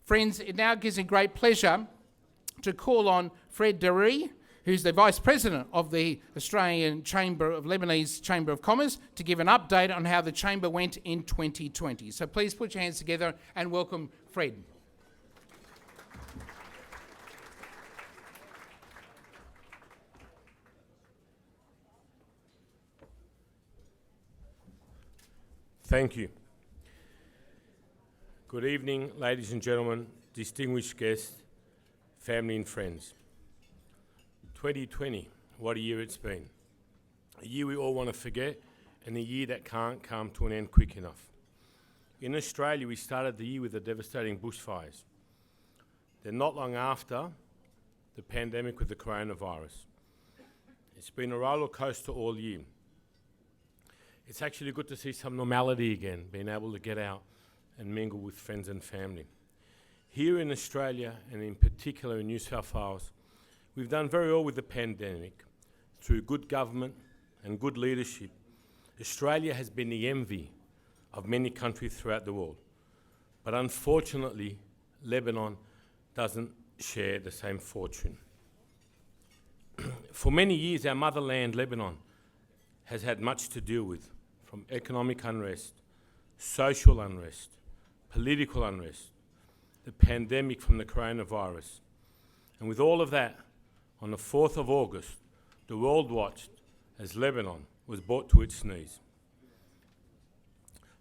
Friends, it now gives me great pleasure to call on Fred Deiri, who's the Vice President of the Australian Lebanese Chamber of Commerce, to give an update on how the Chamber went in 2020. So please put your hands together and welcome Fred. Thank you. Good evening, ladies and gentlemen, distinguished guests, family and friends. 2020, what a year it's been. A year we all want to forget, and a year that can't come to an end quick enough. In Australia, we started the year with the devastating bushfires. Then not long after, the pandemic with the coronavirus. It's been a roller coaster all year. It's actually good to see some normality again, being able to get out and mingle with friends and family. Here in Australia, and in particular in New South Wales, we've done very well with the pandemic. Through good government and good leadership, Australia has been the envy of many countries throughout the world. But unfortunately, Lebanon doesn't share the same fortune. For many years, our motherland, Lebanon, has had much to deal with, from economic unrest, social unrest, political unrest, the pandemic from the coronavirus. And with all of that, on the 4th of August, the world watched as Lebanon was brought to its knees.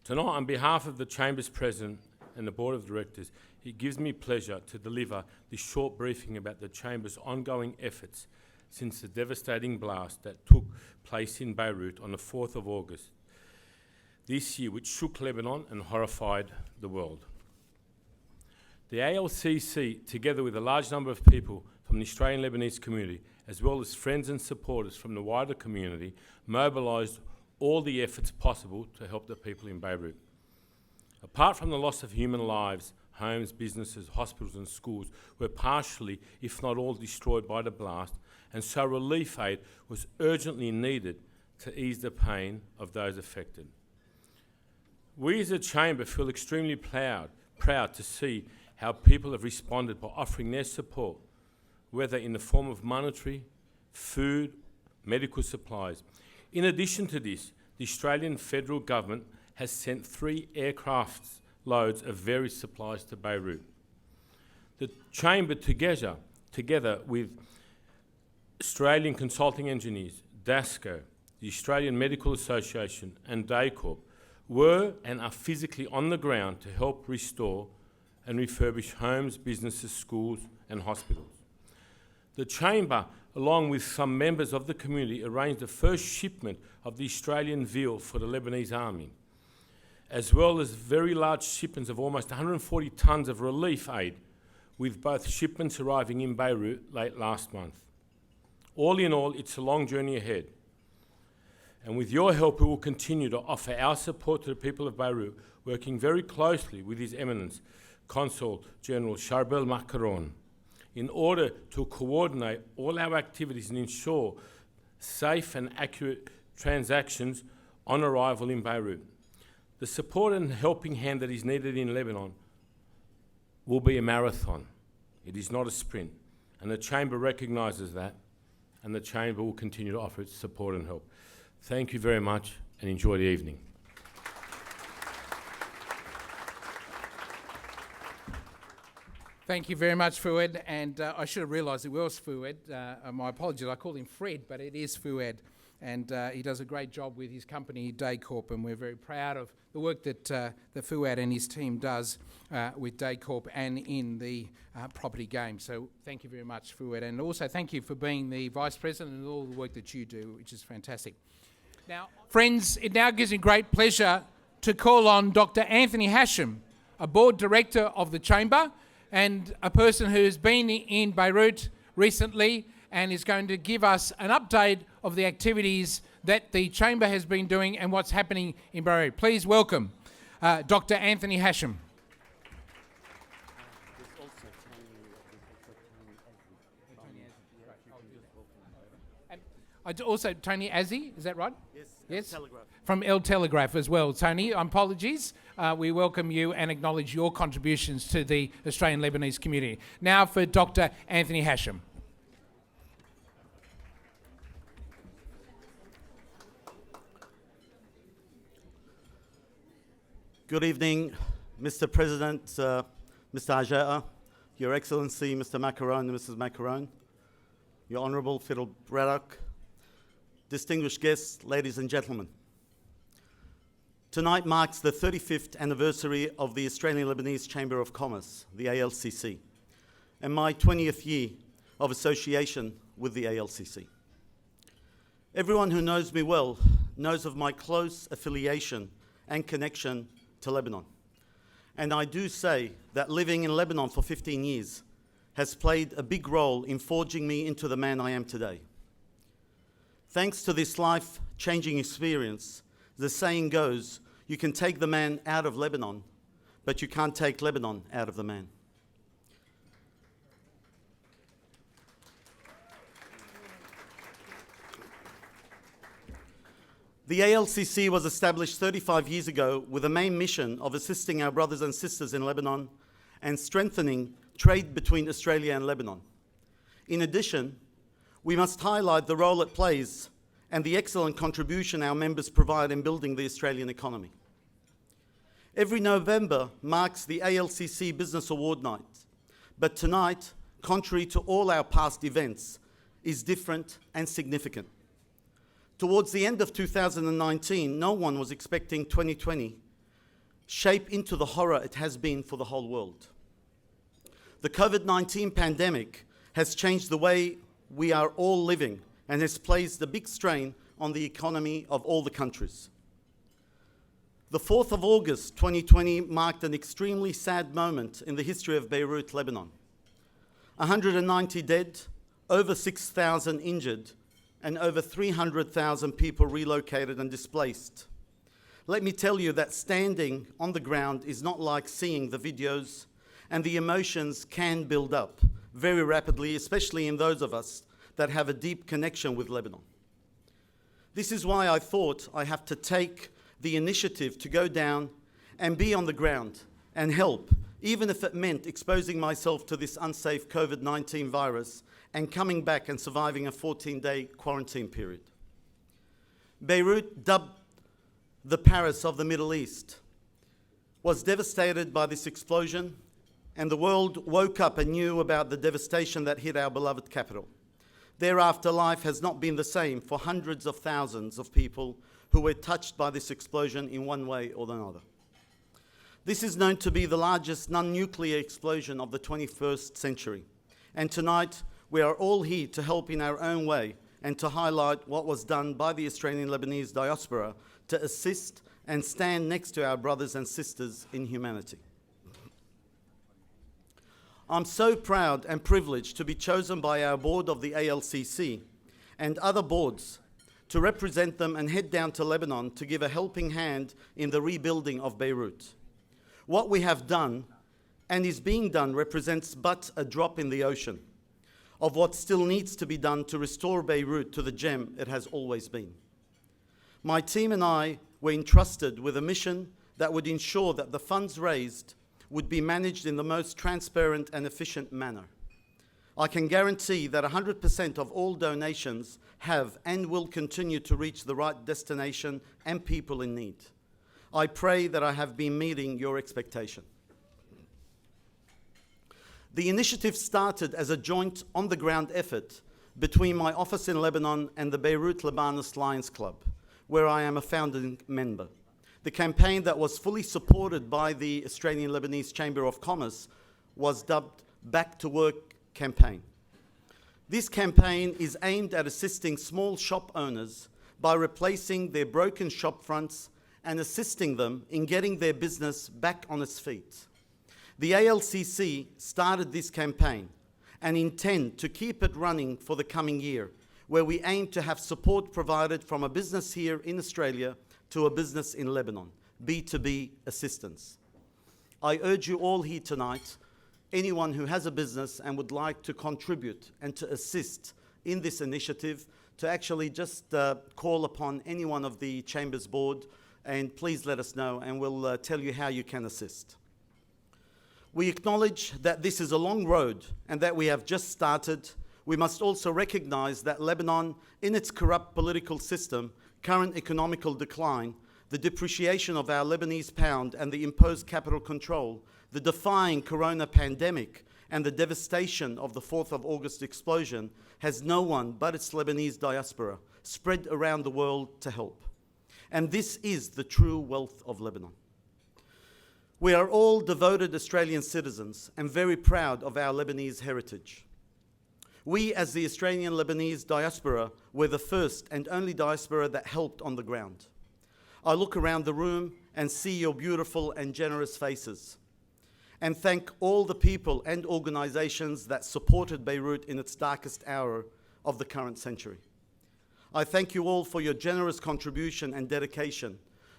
Tonight, on behalf of the Chamber's President and the Board of Directors, it gives me pleasure to deliver this short briefing about the Chamber's ongoing efforts since the devastating blast that took place in Beirut on the 4th of August this year, which shook Lebanon and horrified the world. The ALCC, together with a large number of people from the Australian Lebanese community, as well as friends and supporters from the wider community, mobilised all the efforts possible to help the people in Beirut. Apart from the loss of human lives, homes, businesses, hospitals and schools were partially, if not all, destroyed by the blast, and so relief aid was urgently needed to ease the pain of those affected. We as a Chamber feel extremely proud to see how people have responded by offering their support, whether in the form of monetary, food, medical supplies. In addition to this, the Australian federal government has sent 3 aircraft loads of various supplies to Beirut. The Chamber, together with Australian Consulting Engineers, DASCO, the Australian Medical Association and DACORP, were and are physically on the ground to help restore and refurbish homes, businesses, schools and hospitals. The Chamber, along with some members of the community, arranged the first shipment of the Australian veal for the Lebanese army, as well as very large shipments of almost 140 tonnes of relief aid, with both shipments arriving in Beirut late last month. All in all, it's a long journey ahead. And with your help, we will continue to offer our support to the people of Beirut, working very closely with His Eminence, Consul General Charbel Macaron, in order to coordinate all our activities and ensure safe and accurate transactions on arrival in Beirut. The support and helping hand that is needed in Lebanon will be a marathon. It is not a sprint. And the Chamber recognises that, and the Chamber will continue to offer its support and help. Thank you very much, and enjoy the evening. Thank you very much, Fouad, and I should have realised it was Fouad. My apologies, I called him Fred, but it is Fouad, and he does a great job with his company, DACORP, and we're very proud of the work that Fouad and his team does with DACORP and in the property game. So thank you very much, Fouad, and also thank you for being the Vice President and all the work that you do, which is fantastic. Now, friends, it now gives me great pleasure to call on Dr. Anthony Hasham, a board director of the Chamber and a person who has been in Beirut recently and is going to give us an update of the activities that the Chamber has been doing and what's happening in Beirut. Please welcome Dr. Anthony Hasham. Also, Tony Azzi, is that right? Yes. Telegraph. From El Telegraph as well. Tony, apologies. We welcome you and acknowledge your contributions to the Australian Lebanese community. Now for Dr. Anthony Hasham. Good evening, Mr. President, Mr. Ajaa, Your Excellency, Mr. Macaron and Mrs. Macaron, Your Honourable Fiddle Braddock, distinguished guests, ladies and gentlemen. Tonight marks the 35th anniversary of the Australian Lebanese Chamber of Commerce, the ALCC, and my 20th year of association with the ALCC. Everyone who knows me well knows of my close affiliation and connection to Lebanon. And I do say that living in Lebanon for 15 years has played a big role in forging me into the man I am today. Thanks to this life-changing experience, the saying goes, you can take the man out of Lebanon, but you can't take Lebanon out of the man. The ALCC was established 35 years ago with the main mission of assisting our brothers and sisters in Lebanon and strengthening trade between Australia and Lebanon. In addition, we must highlight the role it plays and the excellent contribution our members provide in building the Australian economy. Every November marks the ALCC Business Award Night, but tonight, contrary to all our past events, is different and significant. Towards the end of 2019, no one was expecting 2020 shape into the horror it has been for the whole world. The COVID-19 pandemic has changed the way we are all living and has placed a big strain on the economy of all the countries. The 4th of August 2020 marked an extremely sad moment in the history of Beirut, Lebanon. 190 dead, over 6,000 injured, and over 300,000 people relocated and displaced. Let me tell you that standing on the ground is not like seeing the videos, and the emotions can build up very rapidly, especially in those of us that have a deep connection with Lebanon. This is why I thought I have to take the initiative to go down and be on the ground and help, even if it meant exposing myself to this unsafe COVID-19 virus and coming back and surviving a 14-day quarantine period. Beirut, dubbed the Paris of the Middle East, was devastated by this explosion, and the world woke up and knew about the devastation that hit our beloved capital. Thereafter, life has not been the same for hundreds of thousands of people who were touched by this explosion in one way or another. This is known to be the largest non-nuclear explosion of the 21st century, and tonight, we are all here to help in our own way and to highlight what was done by the Australian Lebanese diaspora to assist and stand next to our brothers and sisters in humanity. I'm so proud and privileged to be chosen by our board of the ALCC and other boards to represent them and head down to Lebanon to give a helping hand in the rebuilding of Beirut. What we have done and is being done represents but a drop in the ocean of what still needs to be done to restore Beirut to the gem it has always been. My team and I were entrusted with a mission that would ensure that the funds raised would be managed in the most transparent and efficient manner. I can guarantee that 100% of all donations have and will continue to reach the right destination and people in need. I pray that I have been meeting your expectation. The initiative started as a joint on-the-ground effort between my office in Lebanon and the Beirut Lebanese Lions Club, where I am a founding member. The campaign that was fully supported by the Australian Lebanese Chamber of Commerce was dubbed Back to Work campaign. This campaign is aimed at assisting small shop owners by replacing their broken shop fronts and assisting them in getting their business back on its feet. The ALCC started this campaign and intend to keep it running for the coming year, where we aim to have support provided from a business here in Australia to a business in Lebanon, B2B assistance. I urge you all here tonight, anyone who has a business and would like to contribute and to assist in this initiative, to actually just call upon any one of the Chamber's board, and please let us know and we'll tell you how you can assist. We acknowledge that this is a long road and that we have just started. We must also recognize that Lebanon, in its corrupt political system, current economical decline, the depreciation of our Lebanese pound and the imposed capital control, the defying corona pandemic, and the devastation of the 4th of August explosion, has no one but its Lebanese diaspora spread around the world to help. And this is the true wealth of Lebanon. We are all devoted Australian citizens and very proud of our Lebanese heritage. We, as the Australian Lebanese diaspora, were the first and only diaspora that helped on the ground. I look around the room and see your beautiful and generous faces, and thank all the people and organizations that supported Beirut in its darkest hour of the current century. I thank you all for your generous contribution and dedication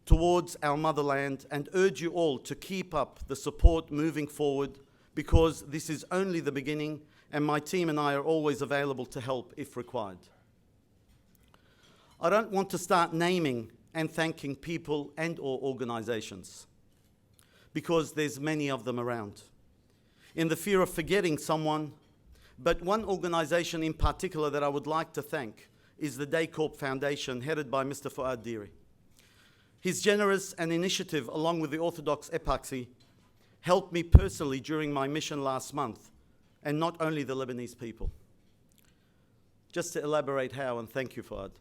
towards our motherland, and urge you all to keep up the support moving forward, because this is only the beginning, and my team and I are always available to help if required. I don't want to start naming and thanking people and or organizations, because there's many of them around, in the fear of forgetting someone. But one organization in particular that I would like to thank is the Deiri Foundation, headed by Mr. Fouad Deiri. His generous and initiative, along with the Orthodox Eparchy, helped me personally during my mission last month, and not only the Lebanese people. Just to elaborate how, and thank you, Fouad.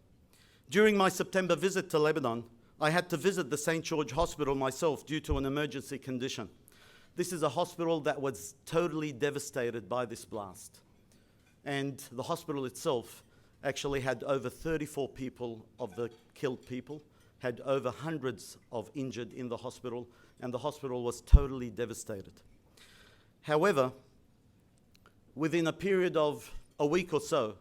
During my September visit to Lebanon, I had to visit the St. George Hospital myself due to an emergency condition. This is a hospital that was totally devastated by this blast. And the hospital itself actually had over 34 people of the killed people, had over hundreds of injured in the hospital, and the hospital was totally devastated. However, within a period of a week or so,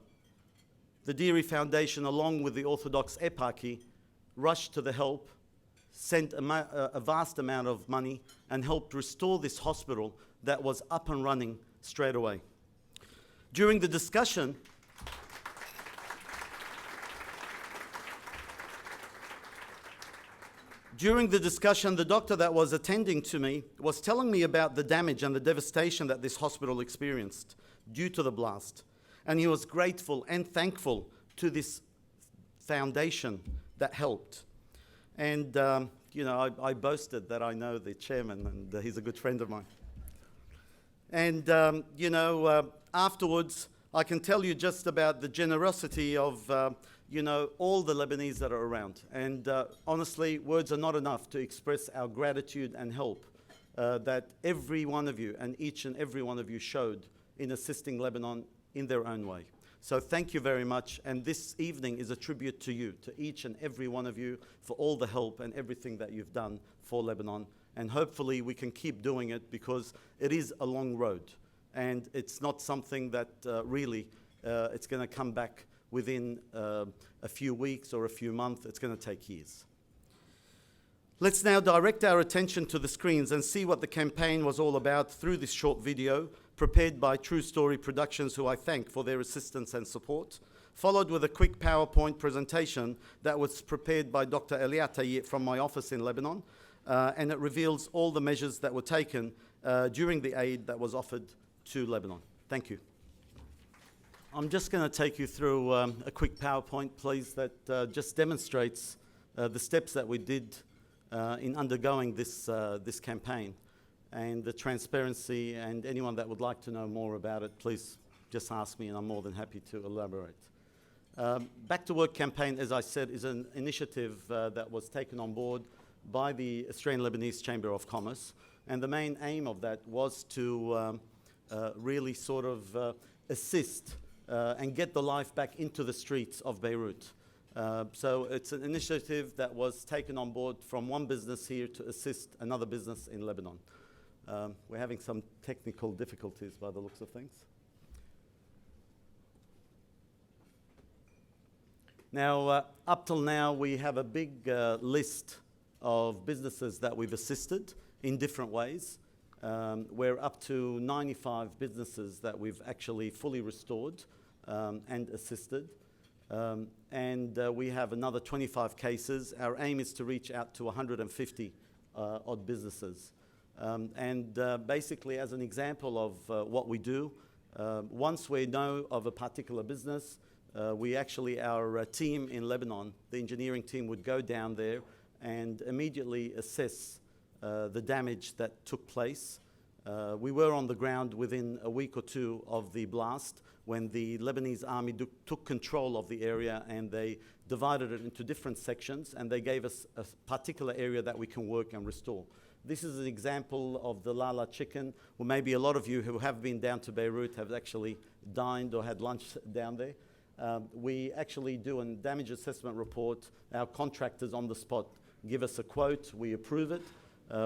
the Deiri Foundation, along with the Orthodox Eparchy, rushed to the help, sent a vast amount of money, and helped restore this hospital that was up and running straight away. During the discussion, the doctor that was attending to me was telling me about the damage and the devastation that this hospital experienced due to the blast. And he was grateful and thankful to this foundation that helped. And, I boasted that I know the chairman, and he's a good friend of mine. And, afterwards, I can tell you just about the generosity of all the Lebanese that are around. And honestly, words are not enough to express our gratitude and help that every one of you and each and every one of you showed in assisting Lebanon in their own way. So thank you very much. And this evening is a tribute to you, to each and every one of you, for all the help and everything that you've done for Lebanon. And hopefully we can keep doing it, because it is a long road. And it's not something that really it's going to come back within a few weeks or a few months. It's going to take years. Let's now direct our attention to the screens and see what the campaign was all about through this short video prepared by True Story Productions, who I thank for their assistance and support, followed with a quick PowerPoint presentation that was prepared by Dr. Elia Tayyip from my office in Lebanon, and it reveals all the measures that were taken during the aid that was offered to Lebanon. Thank you. I'm just going to take you through a quick PowerPoint, please, that just demonstrates the steps that we did in undergoing this campaign, and the transparency. And anyone that would like to know more about it, please just ask me, and I'm more than happy to elaborate. Back to Work campaign, as I said, is an initiative that was taken on board by the Australian Lebanese Chamber of Commerce, and the main aim of that was to really sort of assist and get the life back into the streets of Beirut. So it's an initiative that was taken on board from one business here to assist another business in Lebanon. We're having some technical difficulties by the looks of things. Now, up till now, we have a big list of businesses that we've assisted in different ways. We're up to 95 businesses that we've actually fully restored and assisted. We have another 25 cases. Our aim is to reach out to 150 odd businesses. Basically, as an example of what we do, once we know of a particular business, our team in Lebanon, the engineering team, would go down there and immediately assess the damage that took place. We were on the ground within a week or two of the blast when the Lebanese army took control of the area, and they divided it into different sections, and they gave us a particular area that we can work and restore. This is an example of the Lala chicken. Well, maybe a lot of you who have been down to Beirut have actually dined or had lunch down there. We actually do a damage assessment report. Our contractors on the spot give us a quote, we approve it.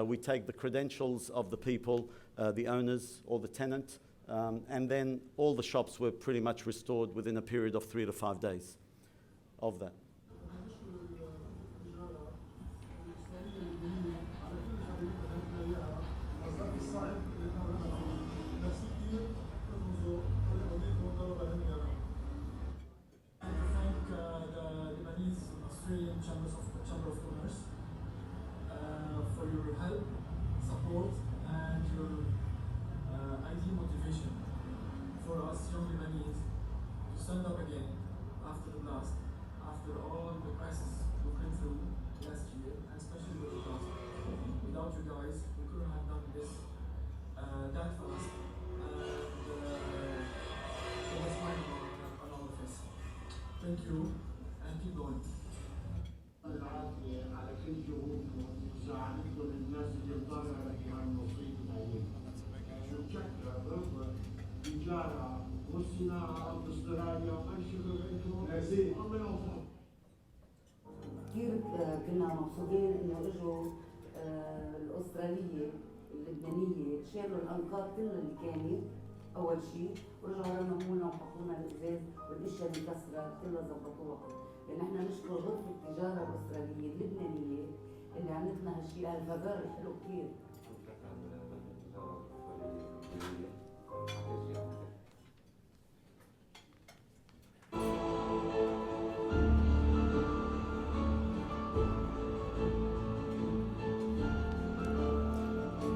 We take the credentials of the people, the owners or the tenant, and then all the shops were pretty much restored within a period of 3 to 5 days of that. Chamber of Commerce for your help, support, and your ideal motivation for us young Lebanese to stand up again after the blast, after all the crisis we went through last year, and especially with the blast. Without you guys, we couldn't have done this that fast. So that's my on all of this. Thank you, and keep going. العافية على كل جهودكم ومساعدتكم للناس اللي مضررة بهالمصيبة هذه. ومشكلة بالرغم التجارة والصناعة باستراليا وأي شغل عندكم ومن أوفر. كثير كنا مبسوطين إنه إجوا الأسترالية اللبنانية شالوا الأنقاض كلها اللي كانت أول شيء، ورجعوا رمموا لنا وحطوا لنا الإزاز والأشياء اللي كسرت كلها ظبطوها. لأن احنا نشكر غرفة التجارة الأسترالية اللبنانية اللي عملتنا هالشيء، هالفجار الحلو كثير.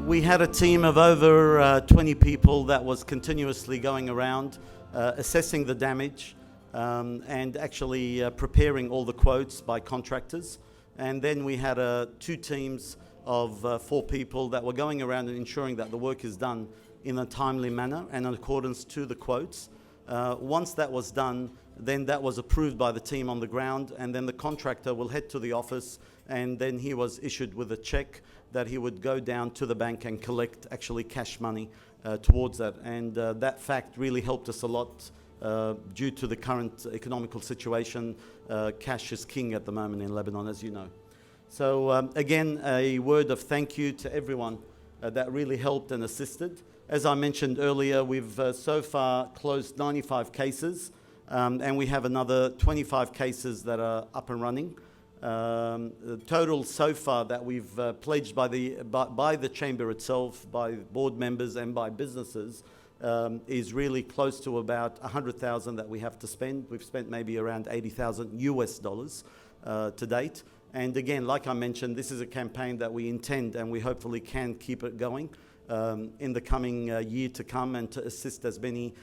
We had a team of over 20 people that was continuously going around, assessing the damage, and actually preparing all the quotes by contractors. And then we had 2 teams of 4 people that were going around and ensuring that the work is done in a timely manner and in accordance to the quotes. Once that was done, then that was approved by the team on the ground, and then the contractor will head to the office, and then he was issued with a check that he would go down to the bank and collect actually cash money towards that. And that fact really helped us a lot. Due to the current economical situation, cash is king at the moment in Lebanon, as you know. So again, a word of thank you to everyone that really helped and assisted. As I mentioned earlier, we've so far closed 95 cases, and we have another 25 cases that are up and running. The total so far that we've pledged by the chamber itself, by board members and by businesses, is really close to about 100,000 that we have to spend. We've spent maybe around $80,000 US to date. And again, like I mentioned, this is a campaign that we intend and we hopefully can keep it going in the coming year to come, and to assist as many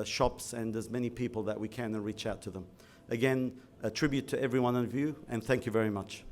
shops and as many people that we can and reach out to them. Again, a tribute to every one of you, and thank you very much.